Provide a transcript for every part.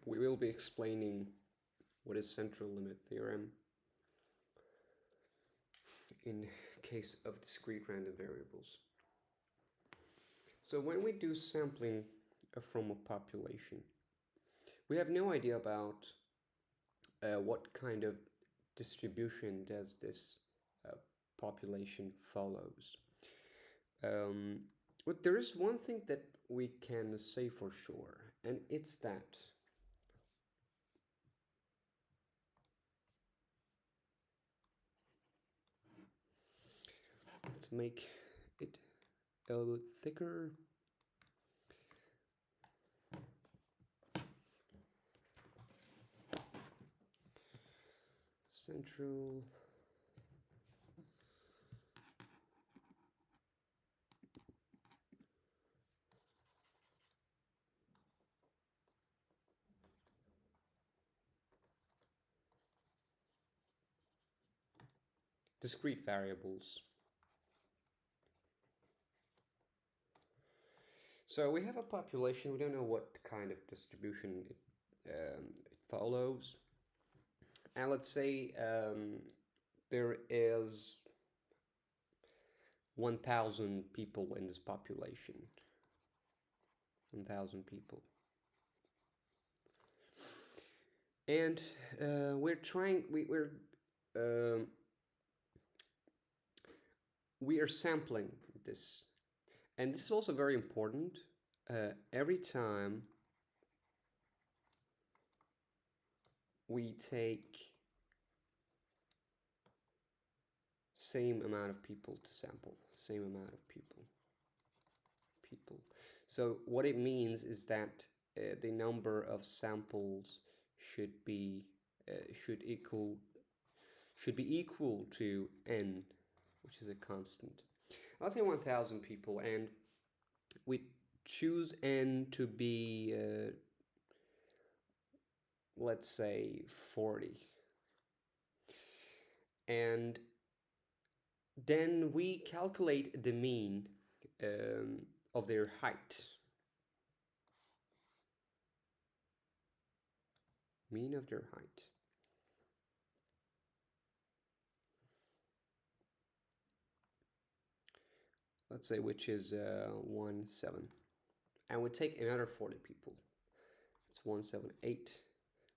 we will be explaining what is central limit theorem in case of discrete random variables. So when we do sampling from a population, we have no idea about what kind of distribution does this population follows. But there is one thing that we can say for sure, and it's that let's make it a little bit thicker. Central discrete variables. So we have a population, we don't know what kind of distribution it follows. And let's say there is 1,000 people in this population. 1,000 people. And we are sampling this. And this is also very important. Every time we take same amount of people to sample, same amount of people. So what it means is that the number of samples should be equal to n, which is a constant. I'll say 1,000 people, and we choose n to be let's say 40, and then we calculate the mean of their height. Mean of their height. Let's say which is 1,7. And we take another 40 people. It's 178.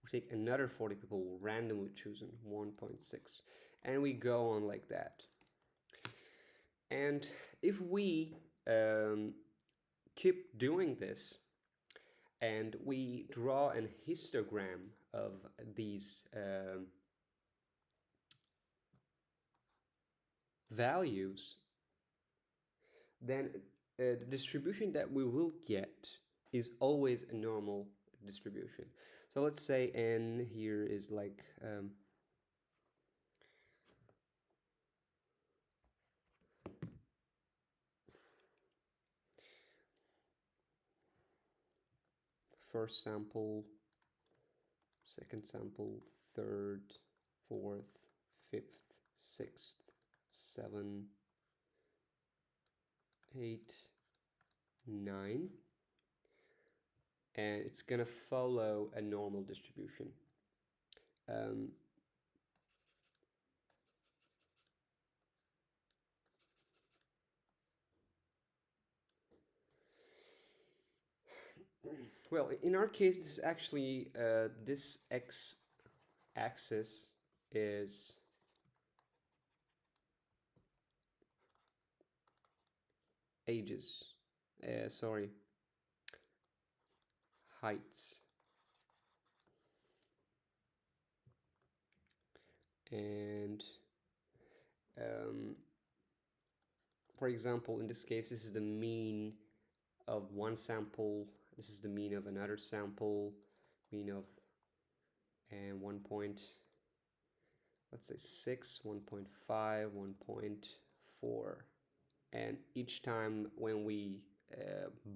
We take another 40 people, randomly choosing 1.6. And we go on like that. And if we keep doing this, and we draw a histogram of these values, then the distribution that we will get is always a normal distribution. So let's say n here is like first sample, second sample, third, fourth, fifth, sixth, 7, 8, 9, and it's gonna follow a normal distribution. Well, in our case, this is actually this x-axis is ages. Sorry, heights. And for example, in this case, this is the mean of one sample. This is the mean of another sample. Mean of and 1 point, let's say 6, 1.5, 1.4. And each time when we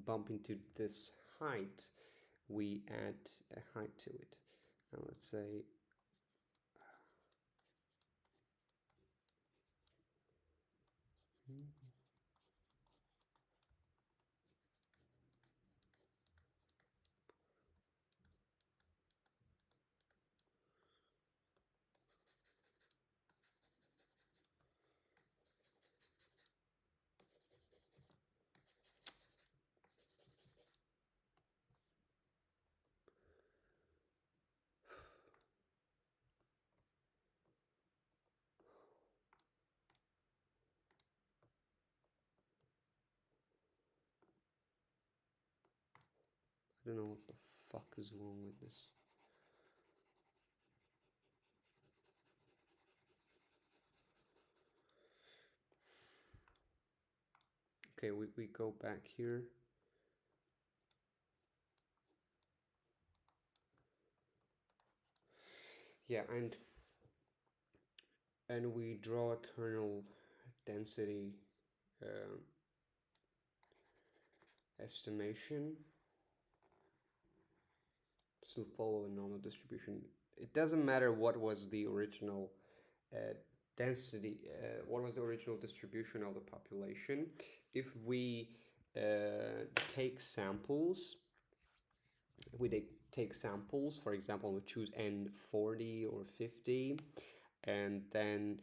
bump into this height, we add a height to it. And let's say I don't know what the fuck is wrong with this. Okay, we go back here. Yeah, and we draw a kernel density estimation to follow a normal distribution. It doesn't matter what was the original density, what was the original distribution of the population. If we take samples, for example, we choose n 40 or 50, and then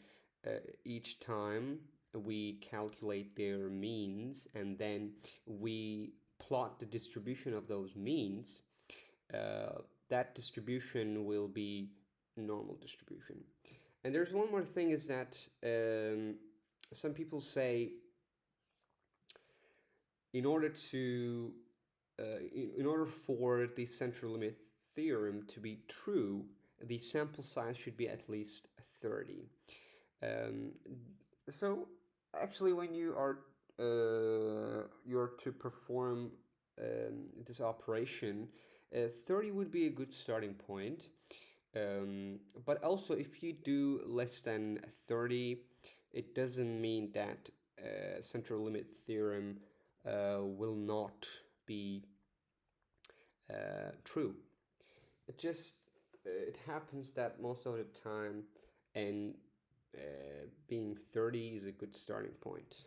each time we calculate their means, and then we plot the distribution of those means, that distribution will be normal distribution. And there's one more thing, is that some people say in order to in order for the central limit theorem to be true, the sample size should be at least 30. So actually, when you're to perform this operation, 30 would be a good starting point. But also, if you do less than 30, it doesn't mean that central limit theorem will not be true. It happens that most of the time, and being 30 is a good starting point.